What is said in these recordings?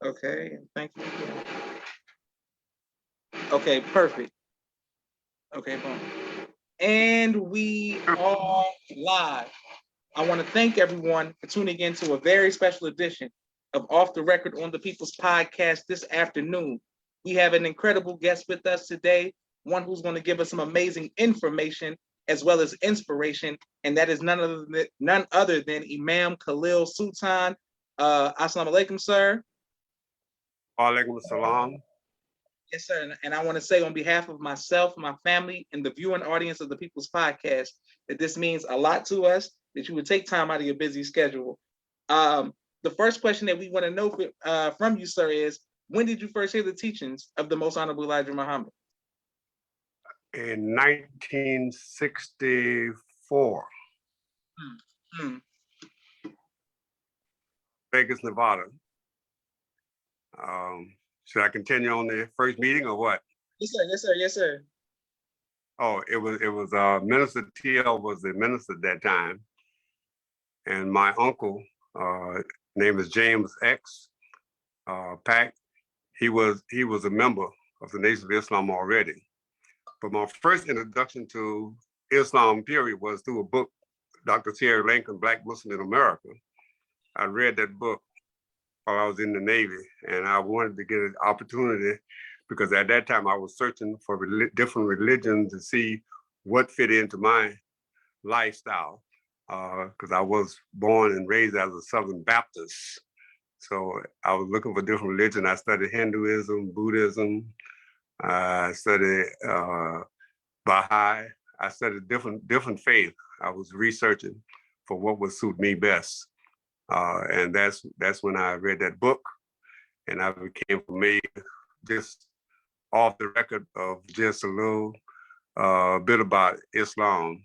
Okay, thank you. Okay, perfect. Okay, boom. And we are live. I want to thank everyone for tuning in to a very special edition of Off the Record on the People's Podcast this afternoon. We have an incredible guest with us today, one who's going to give us some amazing information as well as inspiration, and that is none other than Imam Khalil Sultan. Assalamu alaikum, sir. Alaikum salam. Yes, sir. And I want to say on behalf of myself, my family, and the viewing audience of the People's Podcast, that this means a lot to us, that you would take time out of your busy schedule. The first question that we want to know from you, sir, is when did you first hear the teachings of the Most Honorable Elijah Muhammad? In 1964. Vegas, Nevada. Should I continue on the first meeting or what? Yes, sir. Yes, sir. Yes, sir. Oh, it was Minister T.L. was the minister at that time, and my uncle, name is James X. Pack. He was a member of the Nation of Islam already. But my first introduction to Islam period was through a book, Dr. Terry Lincoln, Black Muslim in America. I read that book while I was in the Navy, and I wanted to get an opportunity because at that time I was searching for different religions to see what fit into my lifestyle, because I was born and raised as a Southern Baptist. So I was looking for different religions. I studied Hinduism, Buddhism, I studied Baha'i. I studied different faiths. I was researching for what would suit me best. And that's when I read that book, and I became familiar just off the record of just a little bit about Islam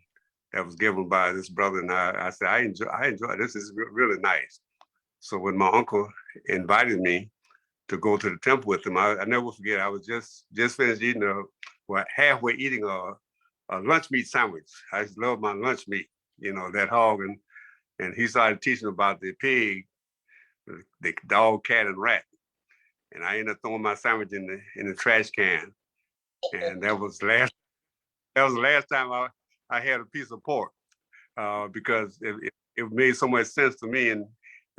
that was given by this brother. And I said, I enjoy this. Is really nice. So when my uncle invited me to go to the temple with him, I never forget. I was just finished eating halfway eating a lunch meat sandwich. I just love my lunch meat, that hog. And he started teaching about the pig, the dog, cat, and rat. And I ended up throwing my sandwich in the trash can. And that was the last time I had a piece of pork, because it made so much sense to me. And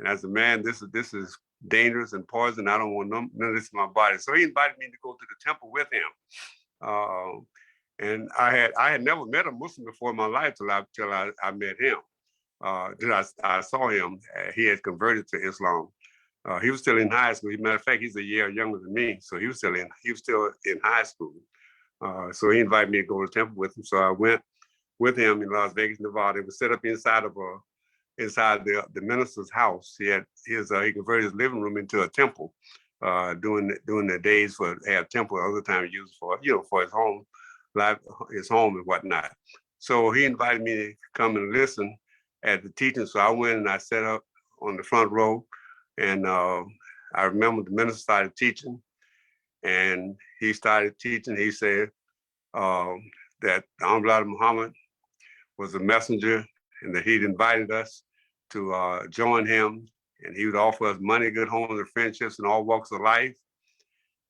as a man, this is dangerous and poison. I don't want none of this in my body. So he invited me to go to the temple with him. And I had never met a Muslim before in my life till I met him. I saw him. He had converted to Islam. He was still in high school. As a matter of fact, he's a year younger than me, so he was still in high school. So he invited me to go to the temple with him. So I went with him in Las Vegas, Nevada. It was set up inside the minister's house. He converted his living room into a temple. During the days for have temple, other times used for for his home life, his home and whatnot. So he invited me to come and listen at the teaching. So I went and I sat up on the front row, and I remember the minister started teaching, and he started teaching. He said that Hon Elijah Muhammad was a messenger, and that he'd invited us to join him, and he would offer us money, good homes, and friendships in all walks of life.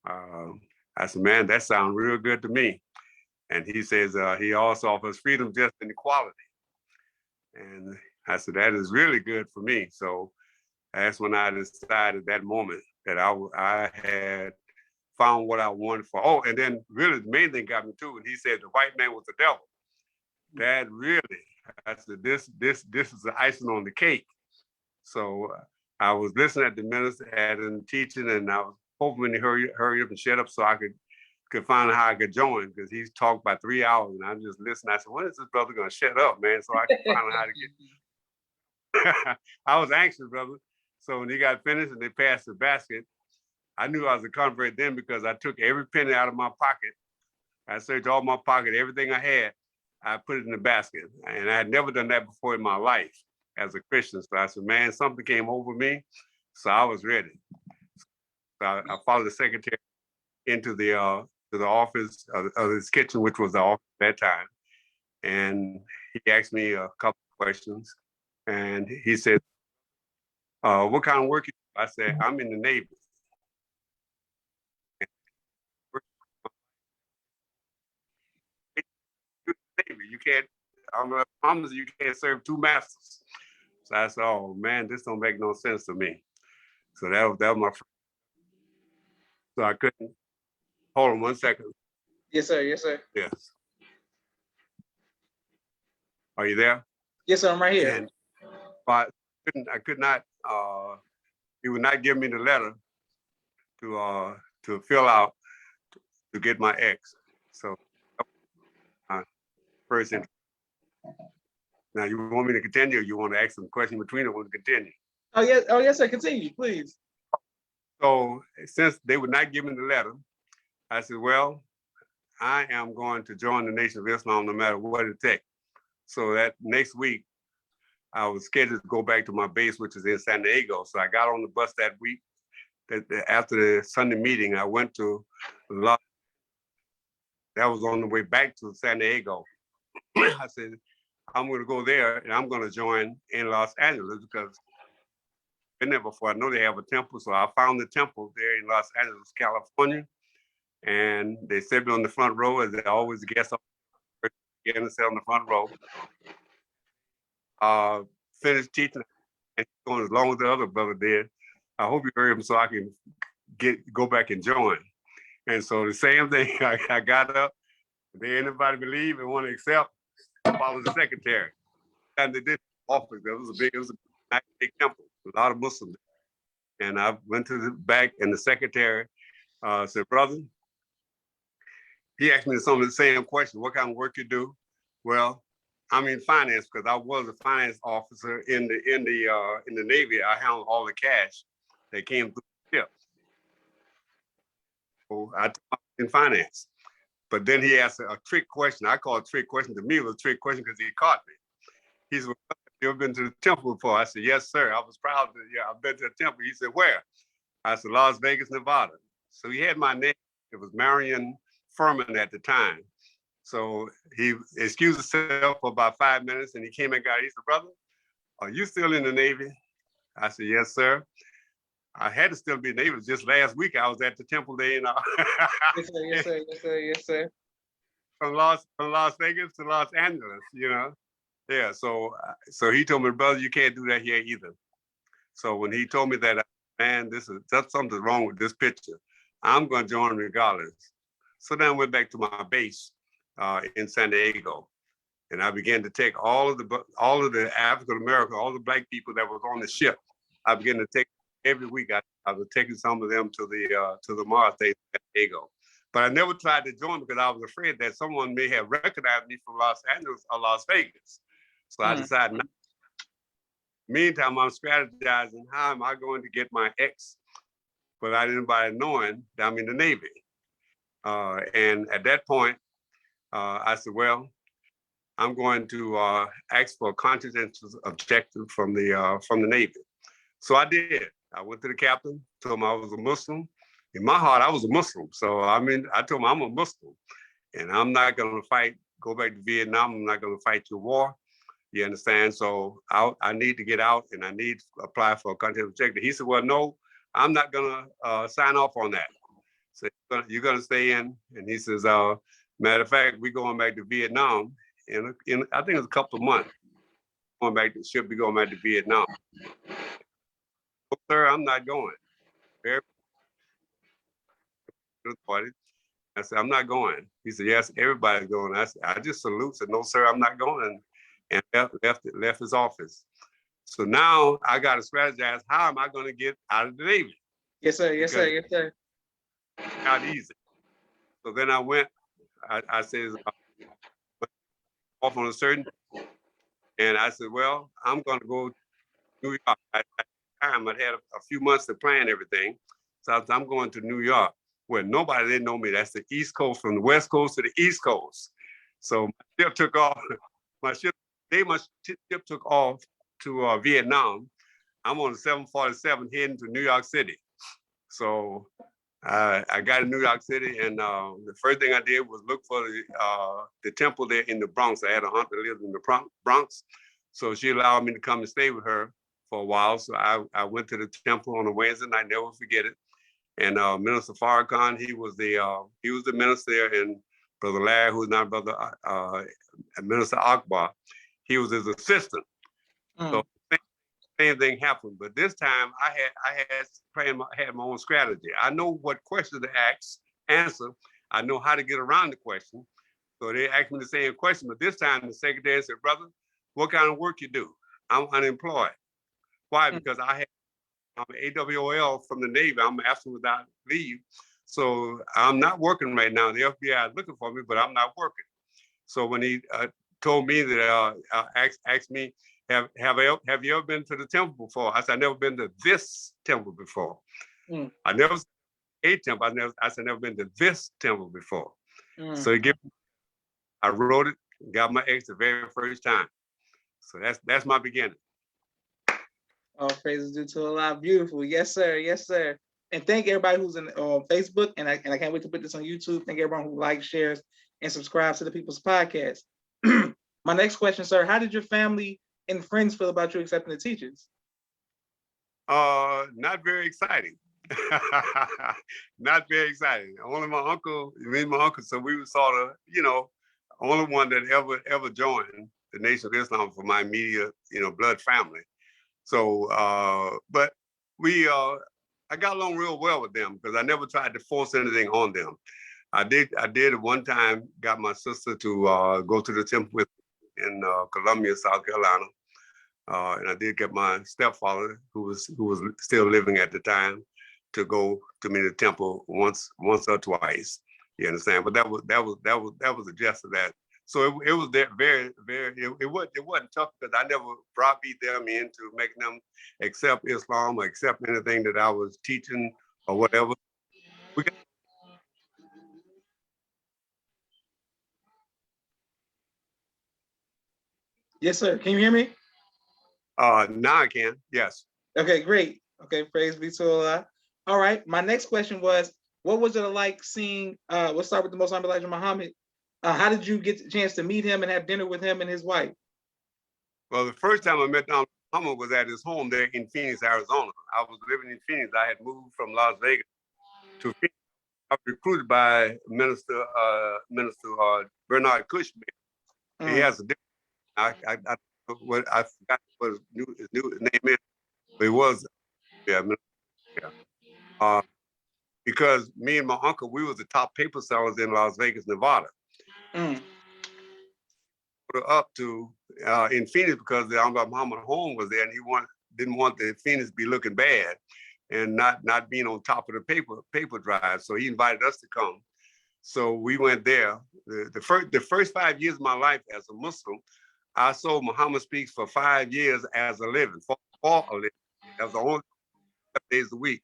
I said, man, that sounds real good to me. And he says he also offers freedom, justice, and equality. And I said, that is really good for me. So that's when I decided that moment that I had found what I wanted for. Oh, and then really the main thing got me too. And he said the white man was the devil. That really, I said, this is the icing on the cake. So I was listening at the minister, had him teaching, and I was hoping to hurry up and shut up so I could find out how I could join, because he's talked about 3 hours, and I'm just listening. I said, when is this brother gonna shut up, man? So I could find out how to get. I was anxious, brother. So when he got finished and they passed the basket, I knew I was a convert then because I took every penny out of my pocket. I searched all my pocket, everything I had, I put it in the basket. And I had never done that before in my life as a Christian. So I said, man, something came over me. So I was ready. So I followed the secretary into the office of his kitchen, which was the office at that time. And he asked me a couple of questions. And he said, what kind of work you do? I said, I'm in the Navy. You can't, I'm gonna promise you can't serve two masters. So I said, oh man, this don't make no sense to me. So that was my first. So I couldn't, hold on 1 second. Yes, sir. Yes, sir. Yes. Are you there? Yes, sir. I'm right here. And but I could not, he would not give me the letter to fill out to get my X. So first, now you want me to continue, or you want to ask some question between it? Want to continue? Oh yes. Oh yes, sir. Continue, please. So since they would not give me the letter, I said, well, I am going to join the Nation of Islam no matter what it takes. So that next week, I was scheduled to go back to my base, which is in San Diego. So I got on the bus that week. After the Sunday meeting, I went to that was on the way back to San Diego. I said, I'm going to go there and I'm going to join in Los Angeles because I've been there before. I know they have a temple. So I found the temple there in Los Angeles, California. And they set me on the front row, as they always guess getting to sit on the front row. Finished teaching and going as long as the other brother did. I hope you heard him so I can go back and join. And so the same thing, I got up. Did anybody believe and want to accept? I followed the secretary. And they did office. It was a nice big temple, a lot of Muslims. And I went to the back, and the secretary said, brother, he asked me some of the same questions. What kind of work you do? Well, I'm in finance because I was a finance officer in the Navy. I handled all the cash that came through the ship. So I was in finance. But then he asked a trick question. I call it a trick question. To me, it was a trick question because he caught me. He said, well, you ever been to the temple before? I said, yes, sir. I was proud to, yeah, I've been to the temple. He said, where? I said, Las Vegas, Nevada. So he had my name. It was Marion Furman at the time. So he excused himself for about 5 minutes and he came and got, he said, brother, are you still in the Navy? I said, yes, sir. I had to still be in the Navy. Just last week I was at the temple there, you know. Yes, sir. Yes, sir. Yes, sir. Yes, sir. From Las Vegas to Los Angeles, you know. Yeah, so he told me, brother, you can't do that here either. So when he told me that, man, that's something wrong with this picture. I'm going to join regardless. So then I went back to my base in San Diego, and I began to take all of the African American, all the black people that was on the ship. I began to take every week. I was taking some of them to the Mars Station in San Diego. But I never tried to join because I was afraid that someone may have recognized me from Los Angeles or Las Vegas. So I decided not. Meantime, I'm strategizing, how am I going to get my X without anybody knowing that I'm in the Navy? And at that point, I said, well, I'm going to ask for a continental objection from the Navy. So I did. I went to the captain, told him I was a Muslim. In my heart, I was a Muslim. So I told him I'm a Muslim and I'm not going to go back to Vietnam. I'm not going to fight your war. You understand? So I need to get out and I need to apply for a continental objection. He said, well, no, I'm not going to sign off on that. So you're going to stay in. And he says, matter of fact, we're going back to Vietnam in I think it's a couple of months. Going back to the ship, we're going back to Vietnam. Oh, sir, I'm not going. Very party. I said, I'm not going. He said, yes, everybody's going. I said, I just salute, said, no, sir, I'm not going. And left his office. So now I got to strategize, how am I going to get out of the Navy? Yes, sir. Yes, sir. Yes, sir. Not easy. So then I went, I said, off on a certain, and I said, well, I'm going to go to New York. At the time, I'd had a few months to plan everything. So I said, I'm going to New York, where nobody didn't know me. That's the East Coast, from the West Coast to the East Coast. So my ship took off. My ship took off to Vietnam. I'm on the 747 heading to New York City. So I got in New York City, and the first thing I did was look for the temple there in the Bronx. I had a aunt that lived in the Bronx. So she allowed me to come and stay with her for a while. So I went to the temple on a Wednesday night, never forget it. And Minister Farrakhan, he was the minister there, and Brother Larry, who's now Brother Minister Akbar. He was his assistant. So same thing happened, but this time had my own strategy. I know what questions to answer. I know how to get around the question. So they asked me the same question, but this time the secretary said, "Brother, what kind of work you do?" "I'm unemployed." "Why?" "Because I'm AWOL from the Navy. I'm absent without leave. So I'm not working right now. The FBI is looking for me, but I'm not working." So when he told me that, asked me, have you ever been to the temple before? I said, "I've never been to this temple before." I never said a temple. I said, "Never been to this temple before." So I wrote it, got my X the very first time. So that's my beginning. All praises due to Allah. Beautiful. Yes, sir. Yes, sir. And thank everybody who's on Facebook. And I can't wait to put this on YouTube. Thank everyone who likes, shares, and subscribes to the People's Podcast. My next question, sir, how did your family and friends feel about you accepting the teachings? Not very exciting. Not very exciting. Only my uncle, me and my uncle, so we were sort of, only one that ever joined the Nation of Islam for my immediate, blood family. So, but I got along real well with them because I never tried to force anything on them. I did at one time got my sister to go to the temple with in Columbia, South Carolina. And I did get my stepfather, who was still living at the time, to go to me to the temple once or twice. You understand? But that was the gist of that. So it was very, very. It wasn't tough because I never browbeat them into making them accept Islam or accept anything that I was teaching or whatever. Yes, sir. Can you hear me? Now I can. Yes. Okay, great. Okay, praise be to Allah. All right. My next question was, what was it like seeing? We'll start with the Most Hon Elijah Muhammad. How did you get the chance to meet him and have dinner with him and his wife? Well, the first time I met Don Muhammad was at his home there in Phoenix, Arizona. I was living in Phoenix. I had moved from Las Vegas to Phoenix. I was recruited by Minister Bernard Cushman. He has a different. I forgot what his new name is, but it was because me and my uncle, we was the top paper sellers in Las Vegas, Nevada. Up to in Phoenix because the Honorable Muhammad home was there, and he didn't want the Phoenix to be looking bad and not being on top of the paper drive. So he invited us to come. So we went there. The first 5 years of my life as a Muslim, I sold Muhammad Speaks for 5 years as a living, for a living. That was the only 7 days a week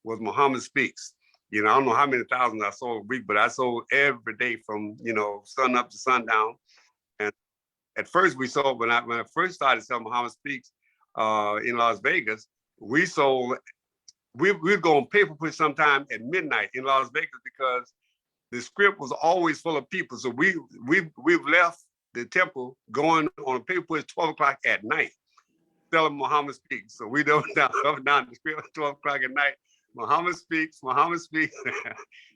was Muhammad Speaks. I don't know how many thousands I sold a week, but I sold every day from sun up to sundown. And at first we sold when I first started selling Muhammad Speaks in Las Vegas, we would go on paper push sometime at midnight in Las Vegas because the script was always full of people. So we've left the temple going on a paper push 12 o'clock at night, selling Muhammad Speaks. So we up and down the script at 12 o'clock at night. Muhammad Speaks.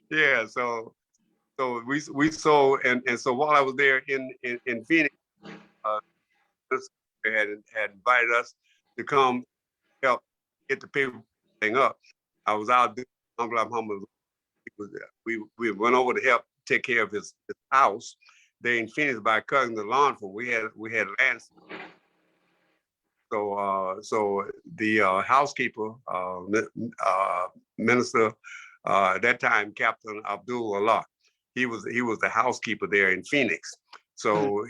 Yeah. So we sold, and so while I was there in Phoenix, had invited us to come help get the paper thing up. I was out doing Uncle Muhammad. We went over to help take care of his house there in Phoenix by cutting the lawn for. We had land. So the housekeeper, minister at that time, Captain Abdul Allah, he was the housekeeper there in Phoenix. So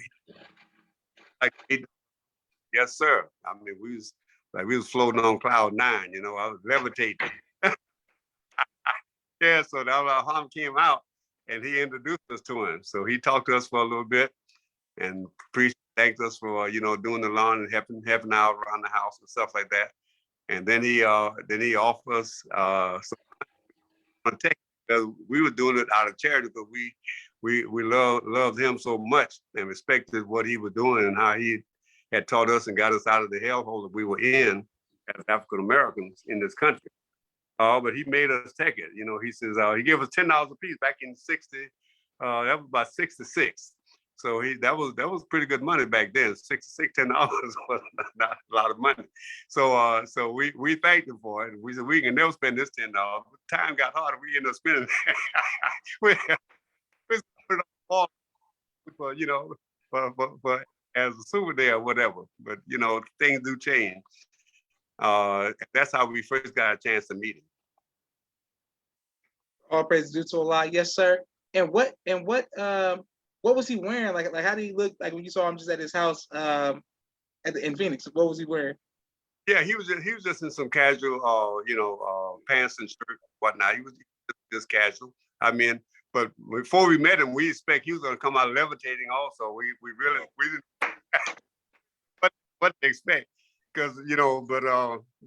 yes, sir. I mean, we was floating on cloud 9. I was levitating. Yeah. So that Ham came out and he introduced us to him. So he talked to us for a little bit and thanked us for doing the lawn and helping out around the house and stuff like that. And then he offered us some tech because we were doing it out of charity, but we loved him so much and respected what he was doing and how he had taught us and got us out of the hellhole that we were in as African Americans in this country. But he made us take it. He says he gave us $10 a piece back in '60. That was about '66. So that was pretty good money back then. $10 was not a lot of money. So we thanked him for it. We said we can never spend this $10. Time got harder. We ended up spending we put it all for for as a souvenir or whatever. But things do change. That's how we first got a chance to meet him. All praise due to Allah. Yes, sir. And what was he wearing? Like how did he look like when you saw him just at his house in Phoenix? What was he wearing? Yeah, he was just in some casual pants and shirt and whatnot. He was just casual. I mean, but before we met him, we expect he was going to come out levitating also. We didn't what to expect, because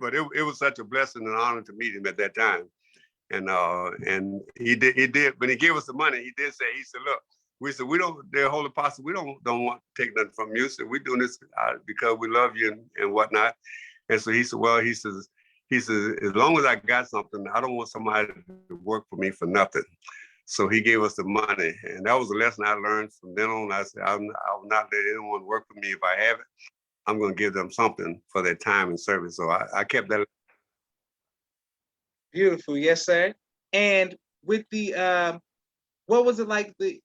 but it was such a blessing and honor to meet him at that time. And he did when he gave us the money, he said, look, we said, we don't, the Holy Apostle, we don't want to take nothing from you. So we're doing this because we love you and whatnot. And so he said, well, he says, as long as I got something, I don't want somebody to work for me for nothing. So he gave us the money. And that was a lesson I learned from then on. I said, I will not let anyone work for me. If I have it, I'm going to give them something for their time and service. So I kept that. Beautiful. Yes, sir. And with the, what was it like the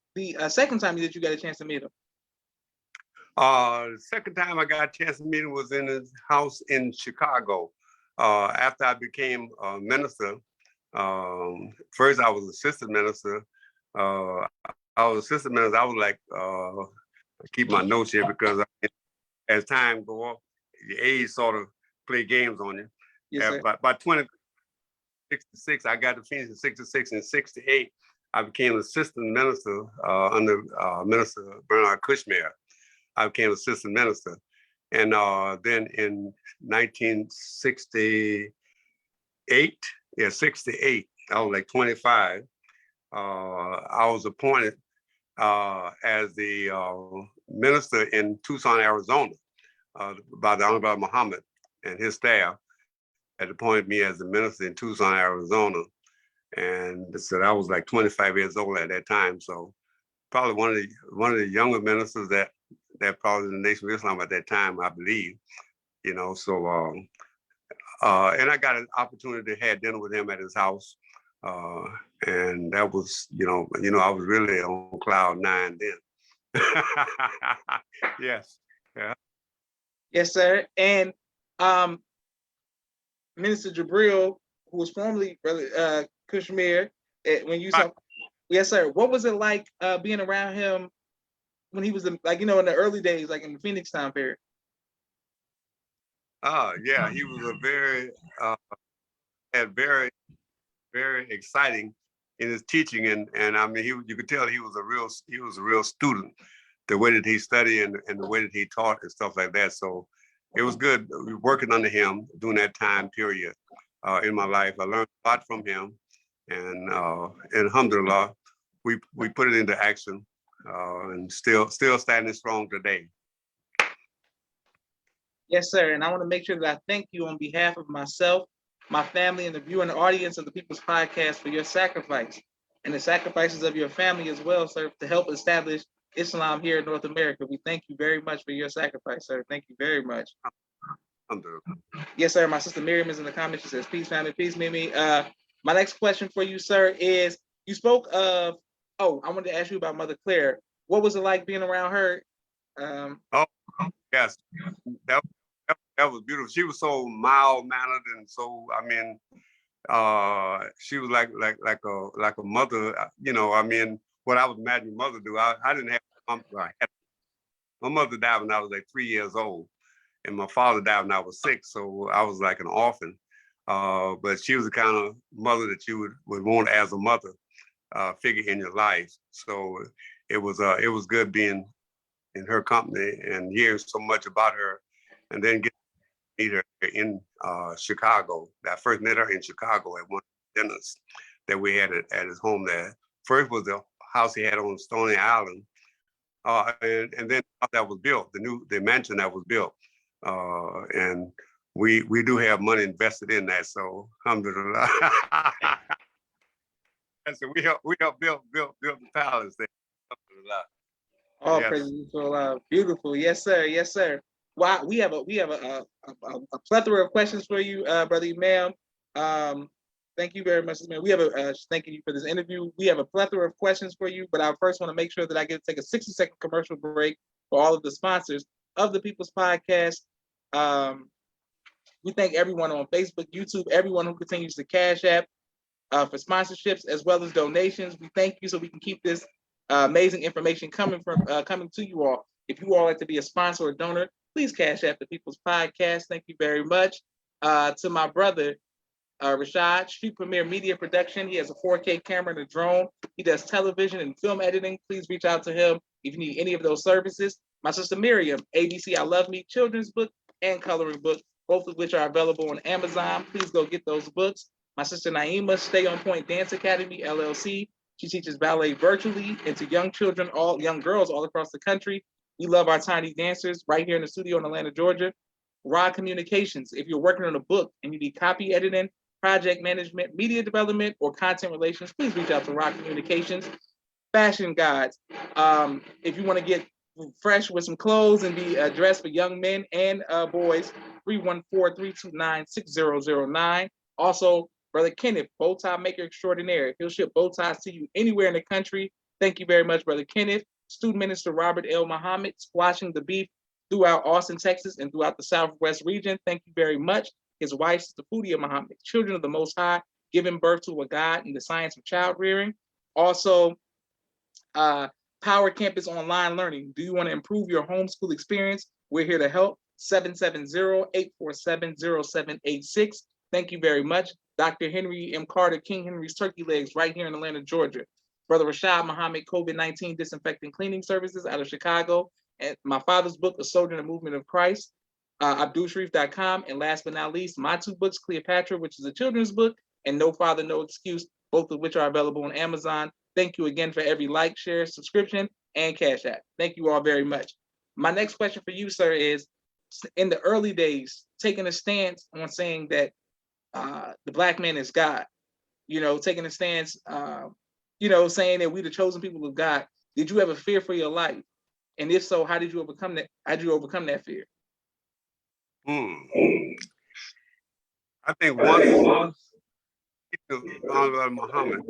second time that you got a chance to meet him? The second time I got a chance to meet him was in his house in Chicago. After I became a minister, first I was assistant minister. I was assistant minister. I was like, keep my notes here because as time go on, the age sort of play games on you. Yes, by 2066, I got to Phoenix in 66 and 68. I became assistant minister under Minister Bernard Kushmer. I became assistant minister. And then in 1968, 68, I was like 25. I was appointed as the minister in Tucson, Arizona, by the Honorable Muhammad and his staff had appointed me as the minister in Tucson, Arizona. And so I was like 25 years old at that time. So probably one of the younger ministers that probably in the Nation of Islam at that time, I believe. So and I got an opportunity to have dinner with him at his house. And that was, I was really on cloud 9 then. Yes. Yeah. Yes, sir. And Minister Jabril, who was formerly Brother Kushmer, when you saw, yes, sir. What was it like being around him when he was in the early days, like in the Phoenix time period? Yeah, he was very, very exciting in his teaching, and I mean, you could tell he was a real student. The way that he studied and the way that he taught and stuff like that. So it was good working under him during that time period in my life. I learned a lot from him, and alhamdulillah, we put it into action, and still standing strong today. Yes, sir. And I want to make sure that I thank you on behalf of myself, my family, and the viewing audience of the People's Podcast for your sacrifice and the sacrifices of your family as well, sir, to help establish Islam here in North America. We thank you very much for your sacrifice, sir. Thank you very much. Yes, sir. My sister Miriam is in the comments. She says, peace, family, peace, Mimi. My next question for you, sir, is you spoke of, I wanted to ask you about Mother Claire. What was it like being around her? Yes, that was beautiful. She was so mild-mannered and so, I mean, she was like a mother, I mean, what I would imagine mother do. I didn't have my mother died when I was like 3 years old, and my father died when I was 6, so I was like an orphan. But she was the kind of mother that you would want as a mother figure in your life. So it was good being in her company and hearing so much about her, and then get to meet her in Chicago. I first met her in Chicago at one of the dinners that we had at his home there. First was the house he had on Stony Island, and then that was built, the mansion that was built, and we do have money invested in that. So alhamdulillah. So we helped build the palace there. Alhamdulillah. All Yes. praises for Allah. Beautiful. Yes, sir. Yes, sir. Wow, we have a plethora of questions for you, brother Imam. Thank you very much, man. We have thanking you for this interview. We have a plethora of questions for you, but I first want to make sure that I get to take a 60-second commercial break for all of the sponsors of the People's Podcast. We thank everyone on Facebook, YouTube, everyone who continues to Cash App for sponsorships as well as donations. We thank you so we can keep this amazing information coming to you all. If you all like to be a sponsor or donor, please Cash App the People's Podcast. Thank you very much. To my brother, Rashad, Street Premier Media Production. He has a 4K camera and a drone. He does television and film editing. Please reach out to him if you need any of those services. My sister Miriam, ABC I Love Me, children's book and coloring book, both of which are available on Amazon. Please go get those books. My sister Naima, Stay on Point Dance Academy, LLC. She teaches ballet virtually and to young children, all young girls all across the country. We love our tiny dancers right here in the studio in Atlanta, Georgia. Rod Communications. If you're working on a book and you need copy editing, project management, media development, or content relations, please reach out to Rod Communications. Fashion Guides. If you want to get fresh with some clothes and be dressed for young men and boys, 314-329-6009. Also, Brother Kenneth, bow tie maker extraordinaire. He'll ship bow ties to you anywhere in the country. Thank you very much, Brother Kenneth. Student Minister Robert L. Muhammad, squashing the beef throughout Austin, Texas, and throughout the Southwest region. Thank you very much. His wife, Sister Fudia Muhammad, children of the Most High, giving birth to a God in the science of child rearing. Also, Power Campus Online Learning. Do you want to improve your homeschool experience? We're here to help. 770-847-0786. Thank you very much. Dr. Henry M. Carter, King Henry's Turkey Legs, right here in Atlanta, Georgia. Brother Rashad Muhammad, COVID-19 Disinfecting Cleaning Services out of Chicago. And my father's book, A Soldier in the Movement of Christ, AbdulSharif.com. And last but not least, my two books, Cleopatra, which is a children's book, and No Father, No Excuse, both of which are available on Amazon. Thank you again for every like, share, subscription, and Cash App. Thank you all very much. My next question for you, sir, is in the early days, taking a stance on saying that the Black man is God, taking a stance, saying that we the chosen people of God. Did you have a fear for your life? And if so, how did you overcome that? How did you overcome that fear? I think once Muhammad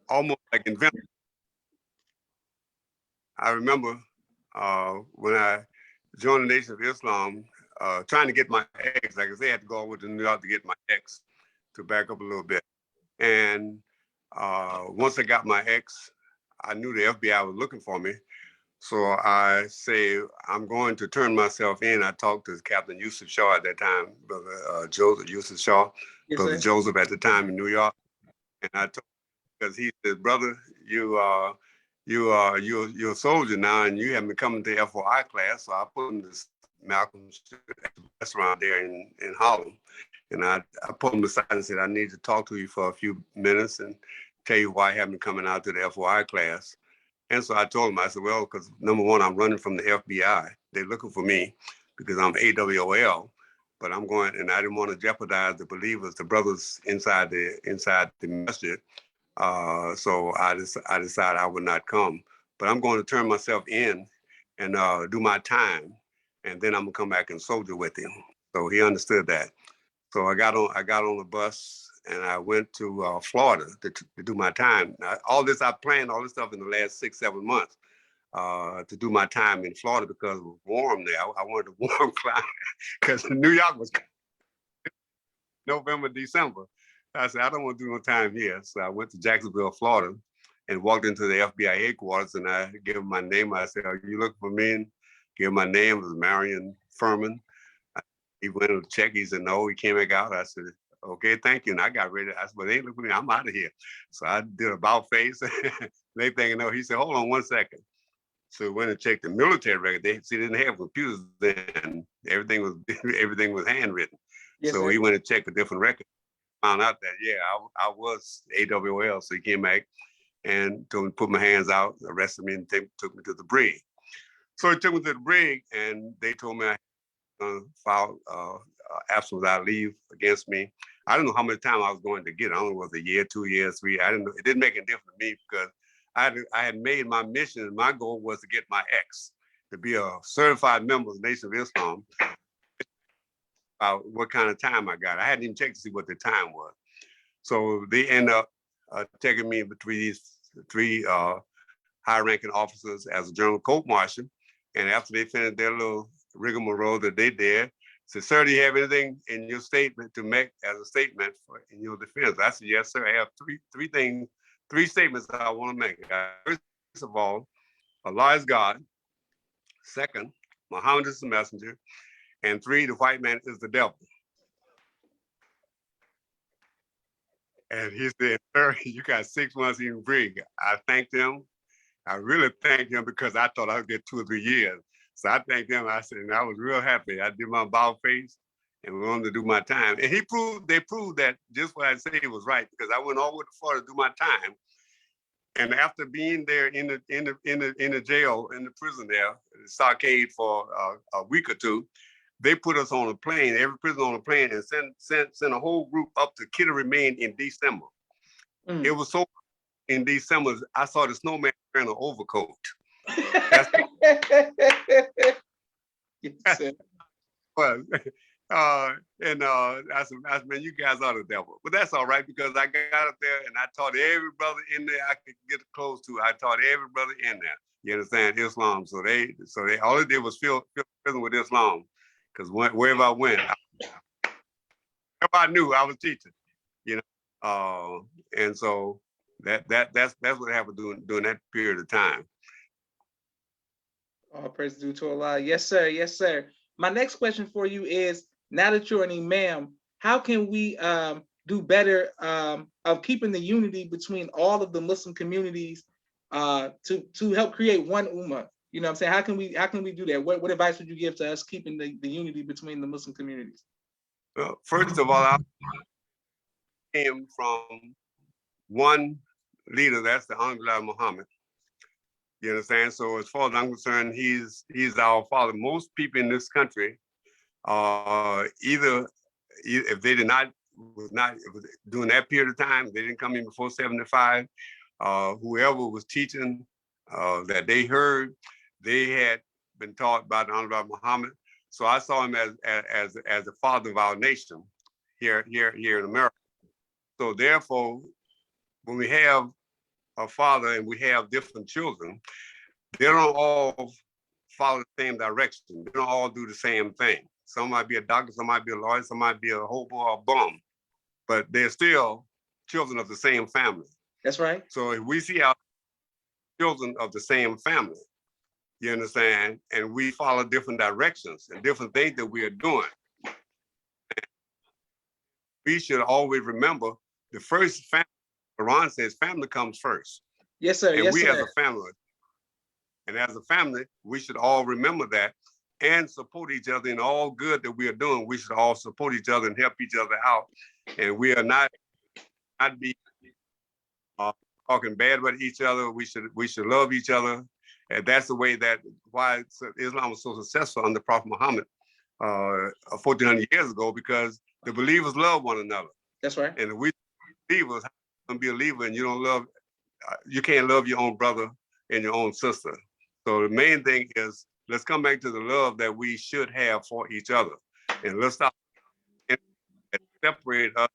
almost like invented. I remember when I joined the Nation of Islam, trying to get my ex, like I said, I had to go over to New York to get my ex, to back up a little bit. And once I got my ex, I knew the FBI was looking for me. So I say, I'm going to turn myself in. I talked to Captain Yusuf Shaw at that time, Brother Joseph Yusuf Shaw, yes, Brother sir. Joseph at the time in New York. And I told him, because he said, brother, you're a soldier now, and you haven't been coming to FOI class. So I put him to Malcolm's restaurant there in Harlem. And I pulled him aside and said, I need to talk to you for a few minutes and tell you why I haven't been coming out to the FOI class. And so I told him, I said, well, because number one, I'm running from the FBI. They're looking for me because I'm AWOL, but I'm going, and I didn't want to jeopardize the believers, the brothers inside the masjid. So I decided I would not come, but I'm going to turn myself in and do my time, and then I'm gonna come back and soldier with him. So he understood that. So I got on the bus and I went to Florida to do my time. Now, I planned all this stuff in the last 6-7 months to do my time in Florida because it was warm there. I wanted a warm climate because New York was November, December. I said, I don't want to do no time here. So I went to Jacksonville, Florida, and walked into the FBI headquarters, and I gave him my name. I said, are you looking for me? And gave him my name. It was Marion Furman. He went to check. He said, no. He came back out. I said, okay, thank you. And I got ready. I said, well, they ain't looking for me. I'm out of here. So I did about face. They thinking, no. He said, hold on one second. So we went and checked the military record. They didn't have computers then. Everything was handwritten. Yes, so sir. He went and checked a different record. Found out that, yeah, I was AWOL. So he came back and told me to put my hands out, arrested me, and took me to the brig. So he took me to the brig, and they told me I filed absence without leave against me. I didn't know how much time I was going to get. I don't know if it was a year, 2 years, 3. I didn't know. It didn't make a difference to me because I had made my mission, and my goal was to get my ex to be a certified member of the Nation of Islam. What kind of time I got. I hadn't even checked to see what the time was. So they end up taking me between these three high-ranking officers as a general court marshal. And after they finished their little rigmarole that they did, said, "Sir, do you have anything in your statement to make as a statement for in your defense?" I said, "Yes, sir. I have three statements that I want to make. First of all, Allah is God. Second, Muhammad is the messenger. And three, the white man is the devil." And he said, "Sir, you got 6 months in brig." I thanked him. I really thanked him because I thought I'd get 2 or 3 years. So I thanked him. I said, and I was real happy. I did my bow face and went on to do my time. And they proved that just what I say was right, because I went all the way to Florida to do my time. And after being there in the jail, in the prison there, stockade for a week or two, they put us on a plane, every prisoner on a plane, and sent a whole group up to Kittery, Maine in December. It was so in December, I saw the snowman wearing an overcoat. Yes, Well, I said, man, you guys are the devil. But that's all right, because I got up there and I taught every brother in there I could get close to. I taught every brother in there. You understand? Islam. So they all they did was fill prison with Islam. Because wherever I went, wherever I knew, I was teaching. You know, and so that's what happened during that period of time. All praise due to Allah. Yes, sir. Yes, sir. My next question for you is: now that you're an imam, how can we do better of keeping the unity between all of the Muslim communities to help create one ummah? You know what I'm saying? How can we do that? What advice would you give to us keeping the unity between the Muslim communities? Well, first of all, I came from one leader, that's the Hon Elijah Muhammad. You understand? So as far as I'm concerned, he's our father. Most people in this country, either if they was not during that period of time, they didn't come in before 75. Whoever was teaching that they heard, they had been taught by the Honorable Muhammad. So I saw him as the father of our nation here in America. So therefore, when we have a father and we have different children, they don't all follow the same direction. They don't all do the same thing. Some might be a doctor, some might be a lawyer, some might be a hobo or a bum, but they're still children of the same family. That's right. So if we see our children of the same family, you understand, and we follow different directions and different things that we are doing, we should always remember the first family. Quran says family comes first. Yes, sir. And yes, we sir. as a family, we should all remember that and support each other in all good that we are doing. We should all support each other and help each other out. And we are not be talking bad about each other. We should love each other. And that's the way that why Islam was so successful under Prophet Muhammad 1,400 years ago, because the believers love one another. That's right. And we believers, how can be a believer and you can't love your own brother and your own sister. So the main thing is, let's come back to the love that we should have for each other, and let's stop and separate us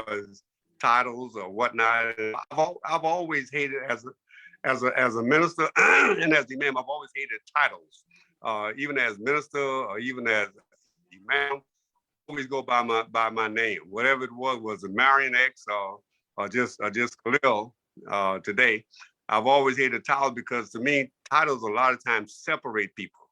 as titles or whatnot. I've always hated as a minister and as the imam. I've always hated titles, even as minister or even as imam. Always go by my name. Whatever it was a Marion X or just Khalil today. I've always hated titles because to me, titles a lot of times separate people.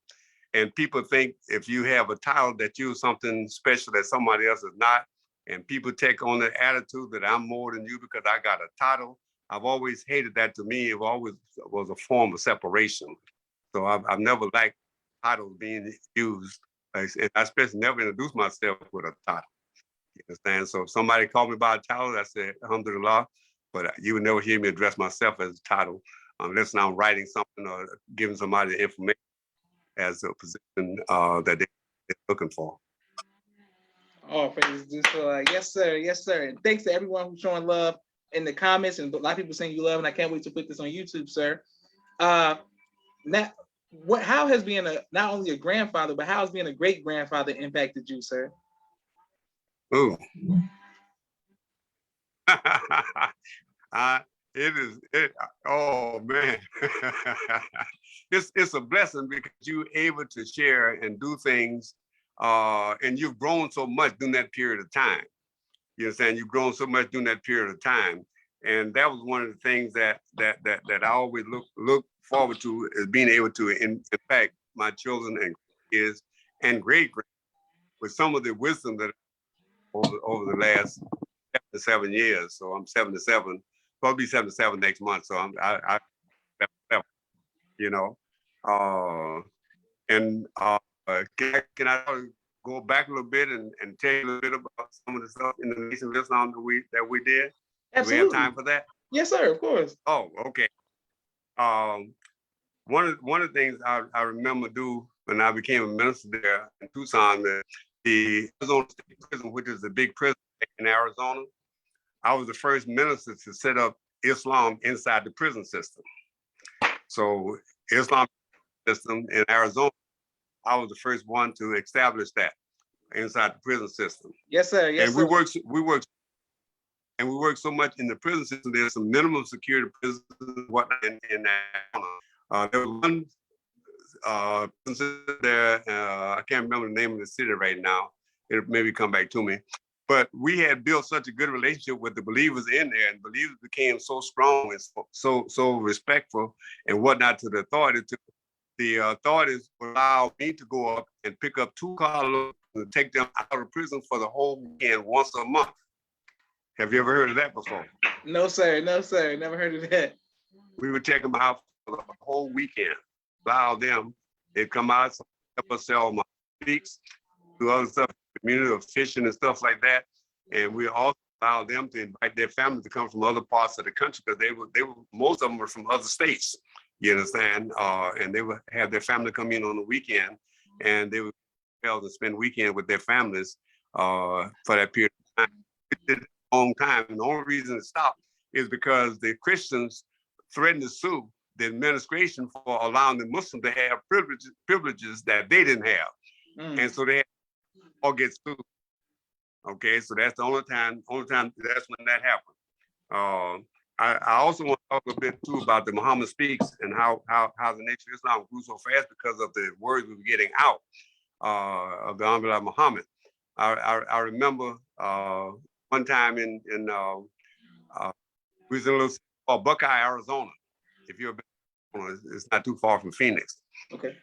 And people think if you have a title that you're something special that somebody else is not, and people take on the attitude that I'm more than you because I got a title. I've always hated that. To me, it always was a form of separation. So I've never liked titles being used. I especially never introduced myself with a title. You understand? So if somebody called me by a title, I said, alhamdulillah, but you would never hear me address myself as a title unless I'm writing something or giving somebody the information as a position that they're looking for. Oh, praise to Allah. Yes, sir. Yes, sir. And thanks to everyone who's showing love in the comments, and a lot of people saying you love, and I can't wait to put this on YouTube, sir. Now, how has being not only a grandfather, but how has being a great grandfather impacted you, sir? Ooh. Oh man. It's a blessing because you're able to share and do things, and you've grown so much during that period of time. You understand? You've grown so much during that period of time, and that was one of the things that I always look forward to, is being able to impact my children and kids and great with some of the wisdom that over the last 7 years. So I'm 77. I'll be 77 next month. So I you know, and can I go back a little bit and tell you a little bit about some of the stuff in the Nation of Islam that we did? Absolutely. Do we have time for that? Yes, sir. Of course. Oh, okay. One of the things I remember do when I became a minister there in Tucson, the Arizona State Prison, which is the big prison in Arizona, I was the first minister to set up Islam inside the prison system. So Islam system in Arizona, I was the first one to establish that inside the prison system. Yes, sir. Yes, and sir. we work so much in the prison system. There's some minimum security prisons and whatnot in Arizona. There was one there. I can't remember the name of the city right now. It'll maybe come back to me. But we had built such a good relationship with the believers in there, and believers became so strong and so respectful and whatnot to the authorities. The authorities allowed me to go up and pick up 2 carloads and take them out of prison for the whole weekend once a month. Have you ever heard of that before? No, sir. No, sir. Never heard of that. We would take them out for the whole weekend. Allow them. They'd come out, help us sell my speaks, do other stuff, community of fishing and stuff like that. And we also allow them to invite their families to come from other parts of the country, because they were most of them were from other states. You understand? And they would have their family come in on the weekend, and they would be able to spend weekend with their families for that period of time. It did a long time. And the only reason it stopped is because the Christians threatened to sue the administration for allowing the Muslims to have privileges that they didn't have. And so they all get sued. Okay, so that's the only time that's when that happened. I also want to talk a bit too about the Muhammad Speaks and how the Nation of Islam grew so fast because of the words we were getting out of the Hon Elijah Muhammad. I remember one time we was in a little city called Buckeye, Arizona. If you're it's not too far from Phoenix. Okay.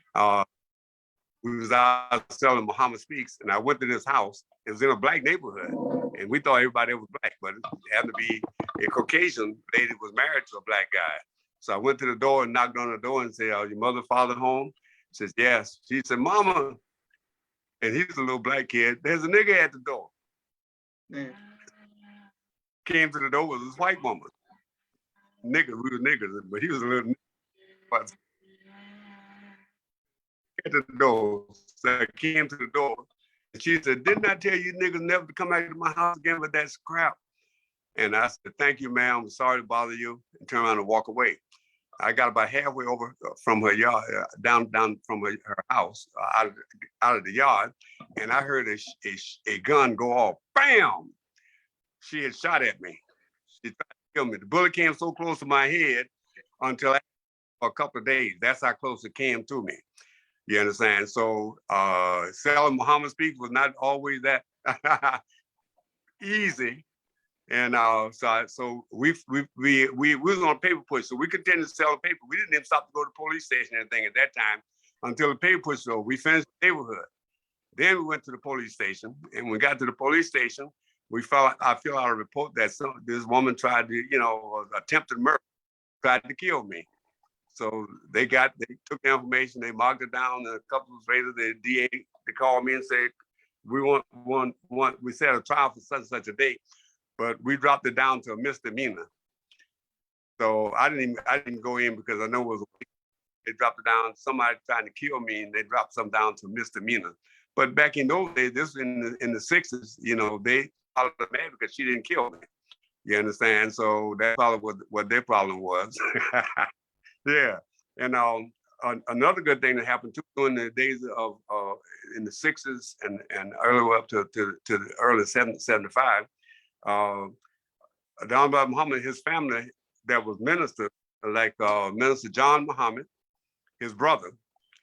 We was out selling Muhammad Speaks, and I went to this house. It was in a black neighborhood, and we thought everybody was black, but it happened to be a Caucasian lady was married to a black guy. So I went to the door and knocked on the door and said, "Your mother, father home?" She says, "Yes." She said, "Mama," and he's a little black kid. "There's a nigga at the door." Came to the door with this white woman. Nigga, we were niggas, but he was a little nigga. At the door, so I came to the door, and she said, "Didn't I tell you niggas never to come back to my house again with that scrap?" And I said, "Thank you, ma'am. I'm sorry to bother you," and turned around and walk away. I got about halfway over from her yard, down from her house, out of the yard, and I heard a gun go off. Bam! She had shot at me. She tried to kill me. The bullet came so close to my head until after a couple of days. That's how close it came to me. You understand? So selling Muhammad Speaks was not always that easy. And so we was on a paper push. So we continued to sell the paper. We didn't even stop to go to the police station or anything at that time until the paper push was over. We finished the neighborhood. Then we went to the police station. And when we got to the police station, I filled out a report that this woman tried to, attempted murder, tried to kill me. So they took the information, they marked it down, and a couple of days later, the DA, they called me and said, we set a trial for such and such a date, but we dropped it down to a misdemeanor. So I didn't go in because I know it was, they dropped it down, somebody trying to kill me, and they dropped some down to misdemeanor. But back in those days, this in the 60s, they followed the man because she didn't kill me. You understand? So that's probably what their problem was. Yeah. And another good thing that happened too during the days of in the 60s and early up to the early 75, Don Muhammad, his family that was minister, like Minister John Muhammad, his brother,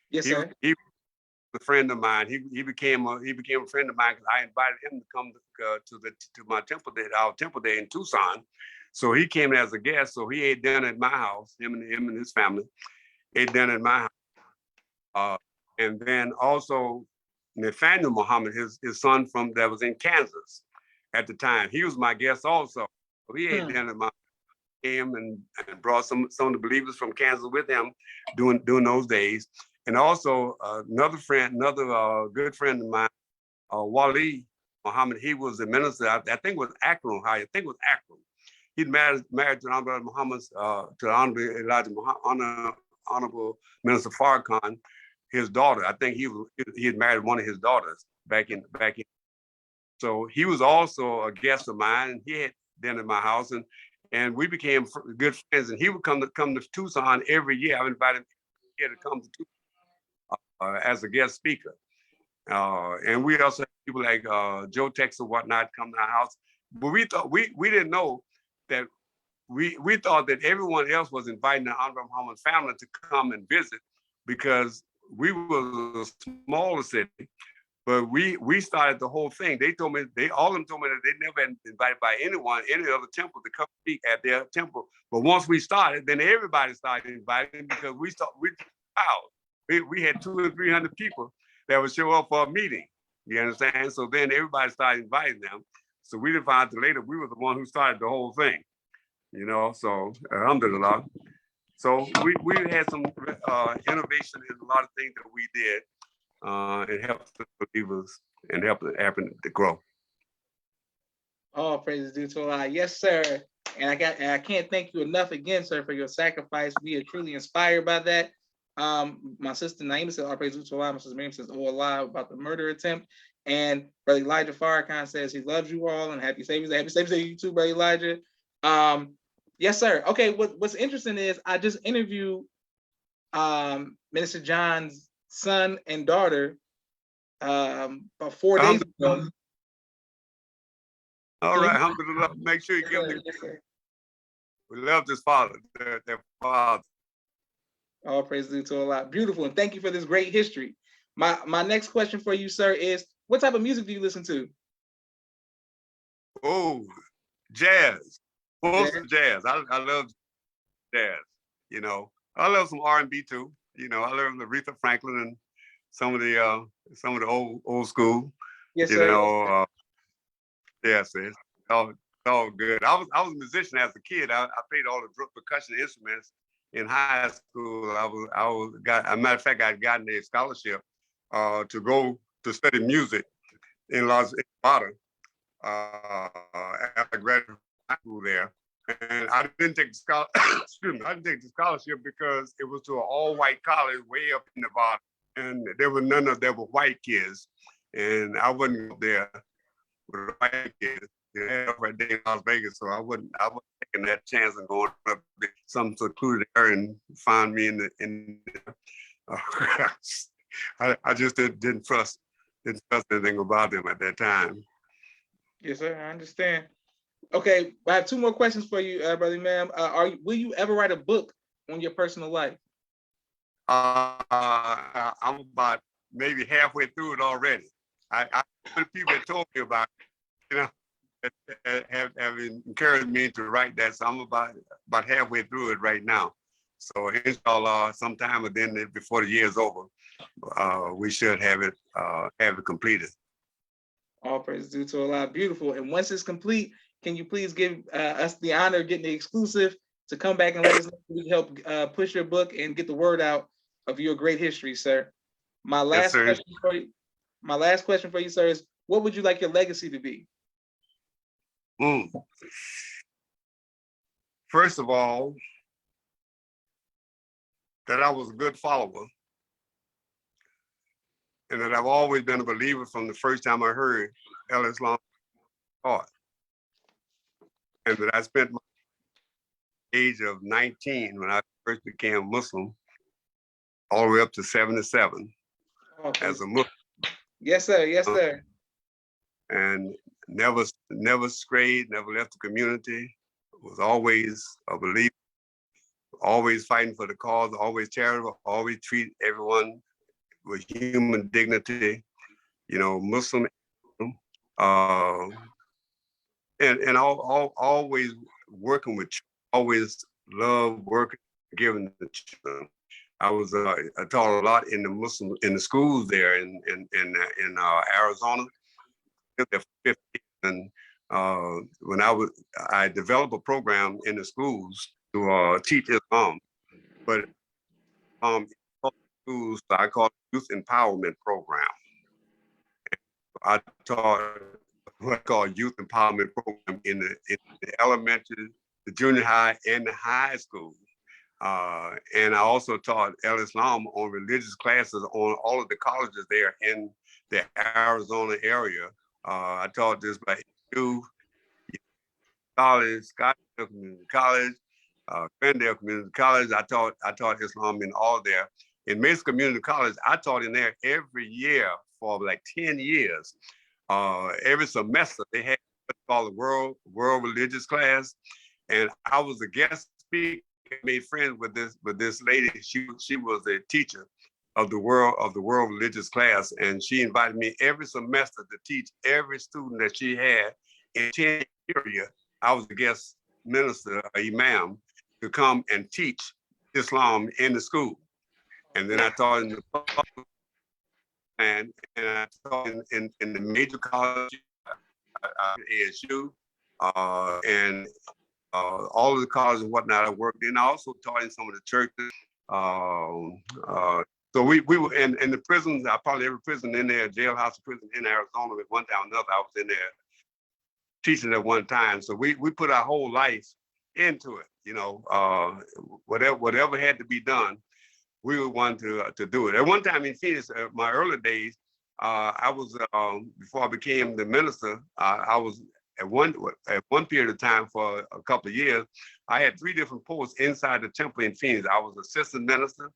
Yes, sir. he was a friend of mine. He became a friend of mine because I invited him to come to my temple day, our temple day in Tucson. So he came as a guest. So he ate dinner at my house. Him and his family ate dinner at my house. And then also Nathaniel Muhammad, his son that was in Kansas at the time. He was my guest also. So he ate dinner at my him and brought some of the believers from Kansas with him during those days. And also another good friend of mine, Wali Muhammad, he was the minister, I think it was Akron, Ohio. I think it was Akron. He'd married to Honorable Muhammad's, to Honorable Elijah Muhammad, Honorable Minister Farrakhan, his daughter. I think he had married one of his daughters back in. So he was also a guest of mine, and he had dinner at my house, and we became good friends. And he would come to Tucson every year. I would invite him here to come to Tucson as a guest speaker. And we also had people like Joe Tex or whatnot come to our house. But we thought we didn't know that we thought that everyone else was inviting the Honorable Muhammad family to come and visit because we were a smaller city. But we started the whole thing. All of them told me that they never been invited by anyone, any other temple to come speak at their temple. But once we started, then everybody started inviting because we had 200 or 300 people that would show up for a meeting. You understand? So then everybody started inviting them. So we found out later we were the one who started the whole thing. So alhamdulillah. So we had some innovation in a lot of things that we did. It helps the believers and help it happen to grow. All praises due to Allah. Yes, sir. And I can't thank you enough again, sir, for your sacrifice. We are truly inspired by that. My sister Naima says, all praises due to Allah. My sister Miriam says, oh Allah, about the murder attempt. And Brother Elijah Farrakhan says he loves you all and happy Saviors. Happy Saviors to you too, Brother Elijah. Yes, sir. Okay, what's interesting is I just interviewed Minister John's son and daughter about 4 days ago. All right, alhamdulillah. Make sure you give them we love this father, their father. All praise due to Allah. Beautiful, and thank you for this great history. My next question for you, sir, is what type of music do you listen to? Oh, jazz. Mostly jazz. I love jazz. I love some R&B too. I love Aretha Franklin and some of the old school. Yes, sir. Yes, it's all good. I was a musician as a kid. I played all the percussion instruments in high school. As a matter of fact, I'd gotten a scholarship to go to study music in Nevada after I graduated from high school there. And I didn't take the scholarship because it was to an all-white college way up in Nevada, and there were none of them were white kids, and I wasn't up there with white kids. They had right there in Las Vegas, so I wasn't taking that chance and going up to some secluded area and find me I just didn't trust anything about them at that time. Yes, sir. I understand. Okay, I have 2 more questions for you, Brother Imam. Will you ever write a book on your personal life? I'm about maybe halfway through it already. I people that told me about it, have encouraged me to write that. So I'm about halfway through it right now. So inshallah, sometime within before the year is over, we should have it completed. All praise due to Allah. Beautiful. And once it's complete, can you please give us the honor of getting the exclusive to come back and let us know so we can help push your book and get the word out of your great history, sir. My last question for you, sir, is what would you like your legacy to be? First of all, that I was a good follower and that I've always been a believer from the first time I heard Islam taught. and that I spent my age of 19 when I first became Muslim, all the way up to 77 Oh, as a Muslim, yes, sir. Yes, sir. and never strayed, never left the community. Was always a believer, always fighting for the cause, always charitable, always treat everyone with human dignity. You know, Muslim, uh, and always working with children, always love working, giving the children. I taught a lot in the schools there in Arizona. Lived there for 50 years, and when I developed a program in the schools to teach Islam, but schools I call it Youth Empowerment Program. I taught what I call Youth Empowerment Program in the elementary, the junior high, and the high school. And I also taught El Islam on religious classes on all of the colleges there in the Arizona area. I taught this by you, college, Scottsdale Community College, Glendale Community College. I taught Islam in all there. In Mesa Community College, I taught in there every year for like 10 years. Every semester they had what's called a world religious class, and I was a guest speaker. I made friends with this lady. She was a teacher of the world religious class, and she invited me every semester to teach every student that she had in 10 years. I was a guest minister, imam, to come and teach Islam in the school, and then I taught in the and I taught in the major college, ASU, and all of the colleges and whatnot I worked in. I also taught in some of the churches. So we were in the prisons. Probably every prison in there, jailhouse prison in Arizona, at one time or another, I was in there teaching at one time. So we put our whole life into it. You know, whatever had to be done, we would want to do it. At one time in Phoenix, my early days, I was before I became the minister. I was at one period of time for a couple of years. I had 3 different posts inside the temple in Phoenix. I was assistant minister,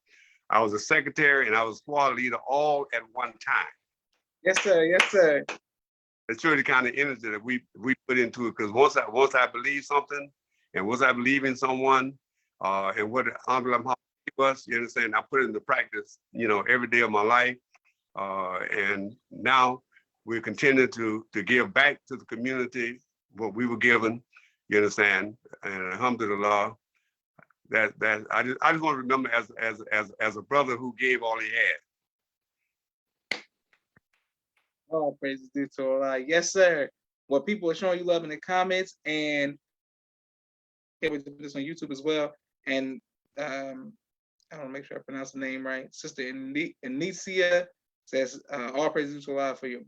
I was a secretary, and I was squad leader all at one time. Yes, sir. Yes, sir. It's really the kind of energy that we put into it, because once I believe something, and once I believe in someone, and what Hon Elijah Muhammad gave us, you understand, I put it into practice, you know, every day of my life. And now we continue to give back to the community what we were given, you understand, and alhamdulillah, that I just want to remember as a brother who gave all he had. Oh, praises due to Allah. Yes, sir. Well, people are showing you love in the comments, and can't wait to put this on YouTube as well. And I want to make sure I pronounce the name right. Sister Anicia says, all praises to Allah for you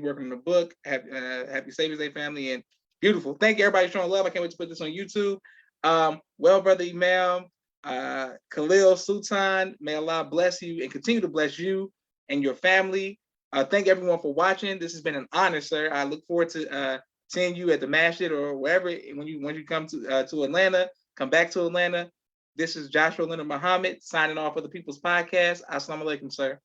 working on the book. Happy Savior's Day, family, and beautiful. Thank you, everybody, showing love. I can't wait to put this on YouTube. Well, brother Imam Khalil Sultan, may Allah bless you and continue to bless you and your family. Thank everyone for watching. This has been an honor, sir. I look forward to seeing you at the masjid or wherever when you come to Atlanta. Come back to Atlanta. This is Joshua Leonard Muhammad signing off for the People's Podcast. Assalamu alaikum, sir.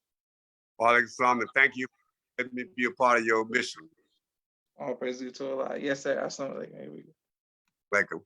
Wa alaikum salam, and thank you for letting me be a part of your mission. All praise to Allah. Yes, sir. Assalamu alaikum. Welcome.